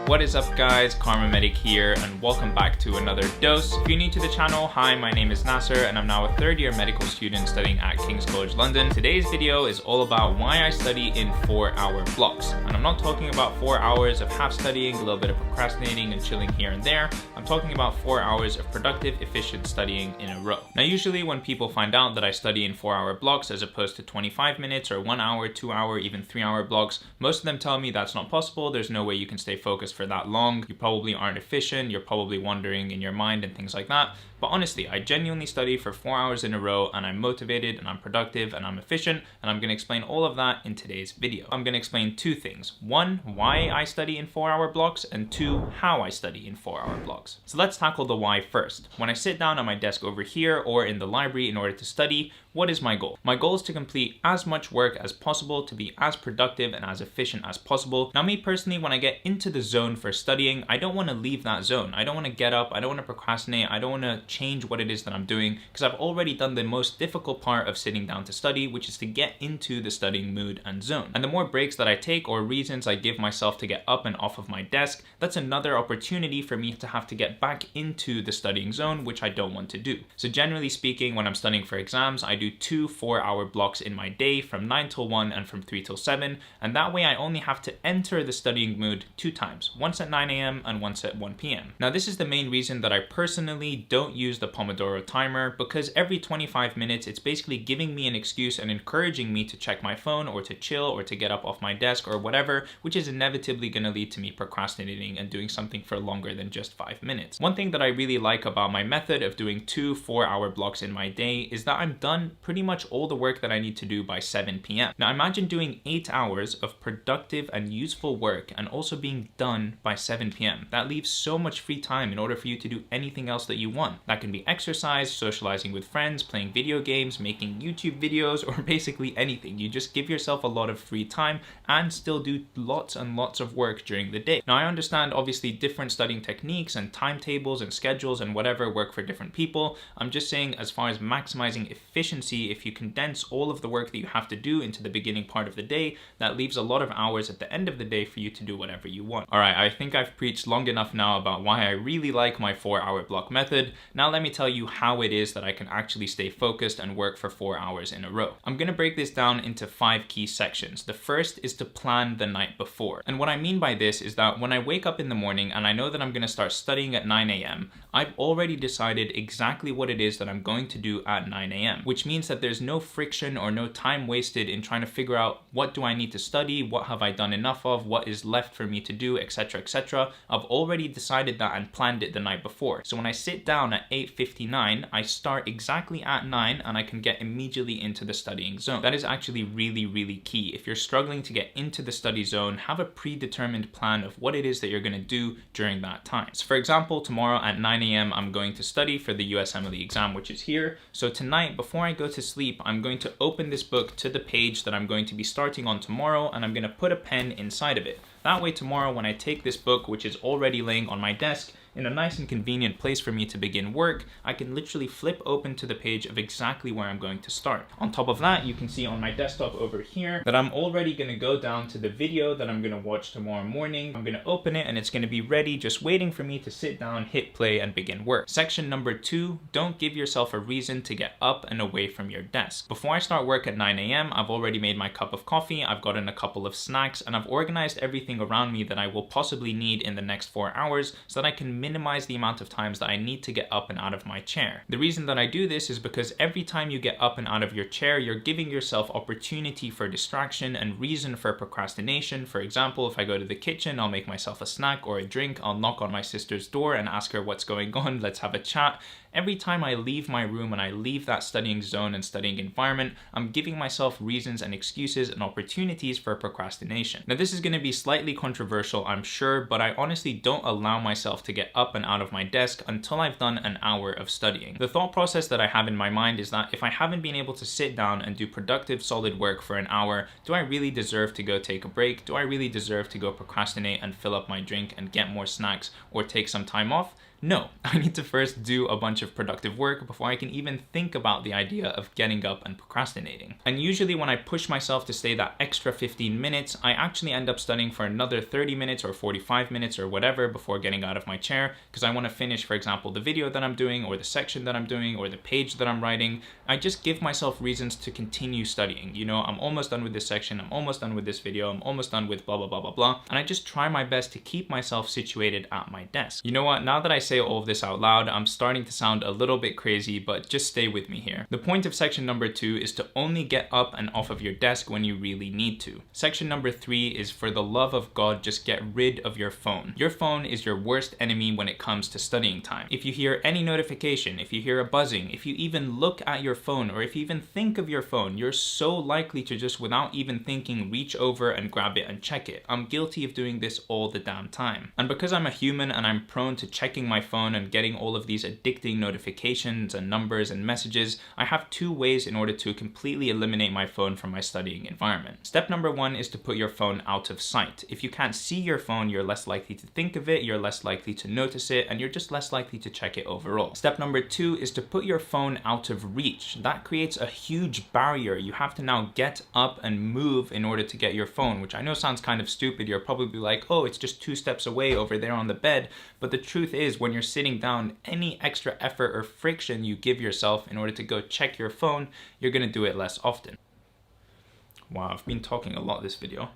What is up guys, Karma Medic here and welcome back to another dose. If you're new to the channel, hi, my name is Nasser and I'm now a third year medical student studying at King's College London. Today's video is all about why I study in 4-hour blocks. And I'm not talking about 4 hours of half studying, a little bit of procrastinating and chilling here and there. I'm talking about 4 hours of productive, efficient studying in a row. Now usually when people find out that I study in 4-hour blocks as opposed to 25 minutes or 1 hour, 2 hour, even 3-hour blocks, most of them tell me that's not possible. There's no way you can stay focused for that long. You probably aren't efficient. You're probably wandering in your mind and things like that. But honestly, I genuinely study for 4 hours in a row and I'm motivated and I'm productive and I'm efficient, and I'm going to explain all of that in today's video. I'm going to explain two things. One, why I study in 4-hour blocks, and two, how I study in 4-hour blocks. So let's tackle the why first. When I sit down at my desk over here or in the library in order to study, what is my goal? My goal is to complete as much work as possible, to be as productive and as efficient as possible. Now me personally, when I get into the zone for studying, I don't want to leave that zone. I don't want to get up, I don't want to procrastinate, I don't want to change what it is that I'm doing, because I've already done the most difficult part of sitting down to study, which is to get into the studying mood and zone. And the more breaks that I take or reasons I give myself to get up and off of my desk, that's another opportunity for me to have to get back into the studying zone, which I don't want to do. So generally speaking, when I'm studying for exams, I do 2 4-hour blocks in my day from 9 till 1 and from 3 till 7, and that way I only have to enter the studying mood 2 times, once at 9 a.m. and once at 1 p.m. Now this is the main reason that I personally don't use the Pomodoro timer, because every 25 minutes it's basically giving me an excuse and encouraging me to check my phone or to chill or to get up off my desk or whatever, which is inevitably going to lead to me procrastinating and doing something for longer than just 5 minutes. One thing that I really like about my method of doing 2 4-hour blocks in my day is that I'm done pretty much all the work that I need to do by 7 p.m. Now imagine doing 8 hours of productive and useful work and also being done by 7 p.m. That leaves so much free time in order for you to do anything else that you want. That can be exercise, socializing with friends, playing video games, making YouTube videos, or basically anything. You just give yourself a lot of free time and still do lots and lots of work during the day. Now I understand obviously different studying techniques and timetables and schedules and whatever work for different people. I'm just saying, as far as maximizing efficiency, if you condense all of the work that you have to do into the beginning part of the day, that leaves a lot of hours at the end of the day for you to do whatever you want. Alright, I think I've preached long enough now about why I really like my 4-hour block method. Now let me tell you how it is that I can actually stay focused and work for 4 hours in a row. I'm going to break this down into 5 key sections. The first is to plan the night before. And what I mean by this is that when I wake up in the morning and I know that I'm going to start studying at 9 a.m., I've already decided exactly what it is that I'm going to do at 9 a.m., which means that there's no friction or no time wasted in trying to figure out what do I need to study, what have I done enough of, what is left for me to do, etc, etc. I've already decided that and planned it the night before. So when I sit down at 8:59, I start exactly at 9 and I can get immediately into the studying zone. That is actually really key. If you're struggling to get into the study zone, have a predetermined plan of what it is that you're going to do during that time. So for example, tomorrow at 9 a.m. I'm going to study for the USMLE exam, which is here. So tonight, before I go to sleep, I'm going to open this book to the page that I'm going to be starting on tomorrow, and I'm going to put a pen inside of it. That way tomorrow when I take this book, which is already laying on my desk, in a nice and convenient place for me to begin work, I can literally flip open to the page of exactly where I'm going to start. On top of that, you can see on my desktop over here that I'm already going to go down to the video that I'm going to watch tomorrow morning. I'm going to open it and it's going to be ready, just waiting for me to sit down, hit play, and begin work. Section number 2, don't give yourself a reason to get up and away from your desk. Before I start work at 9 a.m., I've already made my cup of coffee, I've gotten a couple of snacks, and I've organized everything around me that I will possibly need in the next 4 hours so that I can minimize the amount of times that I need to get up and out of my chair. The reason that I do this is because every time you get up and out of your chair, you're giving yourself opportunity for distraction and reason for procrastination. For example, if I go to the kitchen, I'll make myself a snack or a drink, I'll knock on my sister's door and ask her what's going on, let's have a chat. Every time I leave my room and I leave that studying zone and studying environment, I'm giving myself reasons and excuses and opportunities for procrastination. Now this is going to be slightly controversial, I'm sure, but I honestly don't allow myself to get up and out of my desk until I've done an hour of studying. The thought process that I have in my mind is that if I haven't been able to sit down and do productive, solid work for an hour, do I really deserve to go take a break? Do I really deserve to go procrastinate and fill up my drink and get more snacks or take some time off? No, I need to first do a bunch of productive work before I can even think about the idea of getting up and procrastinating. And usually when I push myself to stay that extra 15 minutes, I actually end up studying for another 30 minutes or 45 minutes or whatever before getting out of my chair, because I want to finish, for example, the video that I'm doing or the section that I'm doing or the page that I'm writing. I just give myself reasons to continue studying. You know, I'm almost done with this section, I'm almost done with this video, I'm almost done with blah, blah, blah, blah, blah. And I just try my best to keep myself situated at my desk. You know what? Now that I say all of this out loud, I'm starting to sound a little bit crazy, but just stay with me here. The point of section number 2 is to only get up and off of your desk when you really need to. Section number 3 is, for the love of God, just get rid of your phone. Your phone is your worst enemy when it comes to studying time. If you hear any notification, if you hear a buzzing, if you even look at your phone, or if you even think of your phone, you're so likely to just, without even thinking, reach over and grab it and check it. I'm guilty of doing this all the damn time. And because I'm a human and I'm prone to checking my phone and getting all of these addicting notifications and numbers and messages, I have 2 ways in order to completely eliminate my phone from my studying environment. Step number 1 is to put your phone out of sight. If you can't see your phone, you're less likely to think of it, you're less likely to notice it, and you're just less likely to check it overall. Step number 2 is to put your phone out of reach. That creates a huge barrier. You have to now get up and move in order to get your phone, which I know sounds kind of stupid. You're probably like, oh, it's just 2 steps away over there on the bed. But the truth is, when you're sitting down, any extra effort or friction you give yourself in order to go check your phone, you're gonna do it less often. Wow, I've been talking a lot this video.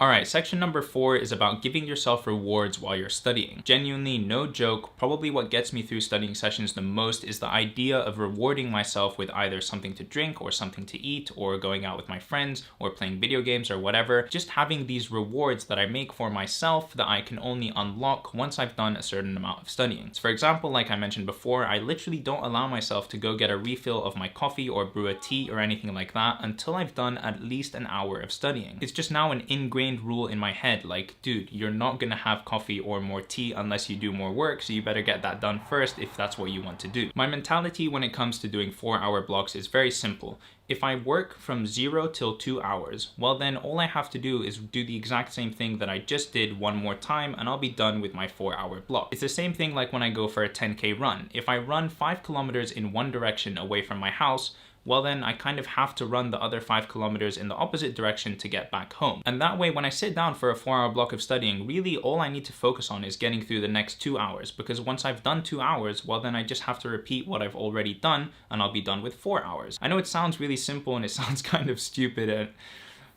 Alright, section number 4 is about giving yourself rewards while you're studying. Genuinely, no joke, probably what gets me through studying sessions the most is the idea of rewarding myself with either something to drink or something to eat, or going out with my friends, or playing video games or whatever. Just having these rewards that I make for myself that I can only unlock once I've done a certain amount of studying. So for example, like I mentioned before, I literally don't allow myself to go get a refill of my coffee or brew a tea or anything like that until I've done at least an hour of studying. It's just now an ingrained rule in my head, like, dude, you're not gonna have coffee or more tea unless you do more work, so you better get that done first if that's what you want to do. My mentality when it comes to doing 4-hour blocks is very simple. If I work from 0 till 2 hours, well then all I have to do is do the exact same thing that I just did one more time and I'll be done with my 4-hour block. It's the same thing like when I go for a 10K run. If I run 5 kilometers in one direction away from my house, well then I kind of have to run the other 5 kilometers in the opposite direction to get back home. And that way when I sit down for a 4-hour block of studying, really all I need to focus on is getting through the next 2 hours, because once I've done 2 hours, well then I just have to repeat what I've already done and I'll be done with 4 hours. I know it sounds really simple and it sounds kind of stupid, and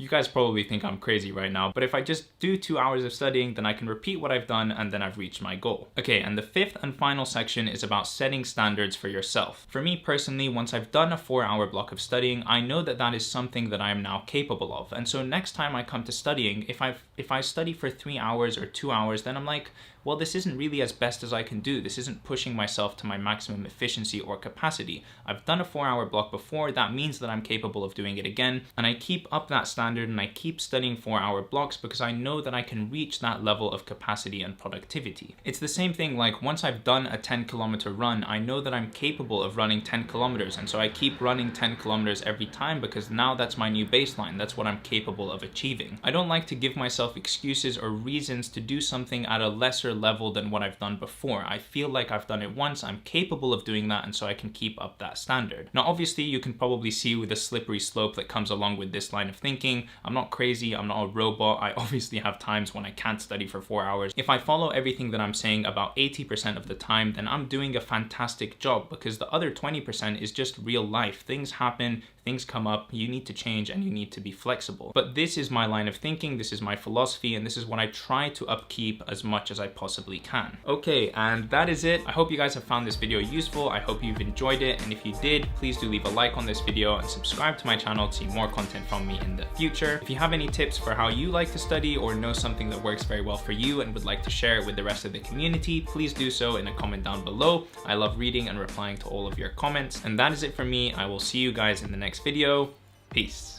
you guys probably think I'm crazy right now, but if I just do 2 hours of studying, then I can repeat what I've done and then I've reached my goal. Okay, and the 5th and final section is about setting standards for yourself. For me personally, once I've done a 4-hour block of studying, I know that that is something that I am now capable of. And so next time I come to studying, if I study for 3 hours or 2 hours, then I'm like, well, this isn't really as best as I can do. This isn't pushing myself to my maximum efficiency or capacity. I've done a 4-hour block before. That means that I'm capable of doing it again. And I keep up that standard and I keep studying 4-hour blocks because I know that I can reach that level of capacity and productivity. It's the same thing like once I've done a 10-kilometer run, I know that I'm capable of running 10 kilometers. And so I keep running 10 kilometers every time because now that's my new baseline. That's what I'm capable of achieving. I don't like to give myself excuses or reasons to do something at a lesser level than what I've done before. I feel like I've done it once, I'm capable of doing that, and so I can keep up that standard. Now obviously you can probably see with the slippery slope that comes along with this line of thinking, I'm not crazy, I'm not a robot. I obviously have times when I can't study for 4 hours. If I follow everything that I'm saying about 80% of the time, then I'm doing a fantastic job, because the other 20% is just real life. Things happen, things come up, you need to change and you need to be flexible. But this is my line of thinking, this is my philosophy, and this is what I try to upkeep as much as I possibly can. Okay, and that is it. I hope you guys have found this video useful. I hope you've enjoyed it, and if you did, please do leave a like on this video and subscribe to my channel to see more content from me in the future. If you have any tips for how you like to study or know something that works very well for you and would like to share it with the rest of the community, please do so in a comment down below. I love reading and replying to all of your comments. And that is it for me. I will see you guys in the next video. Peace.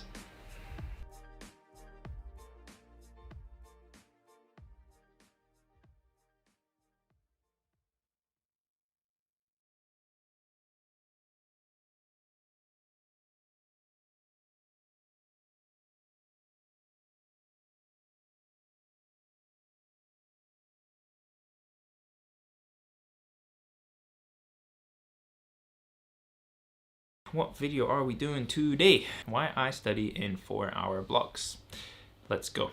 What video are we doing today? Why I study in 4-hour blocks. Let's go.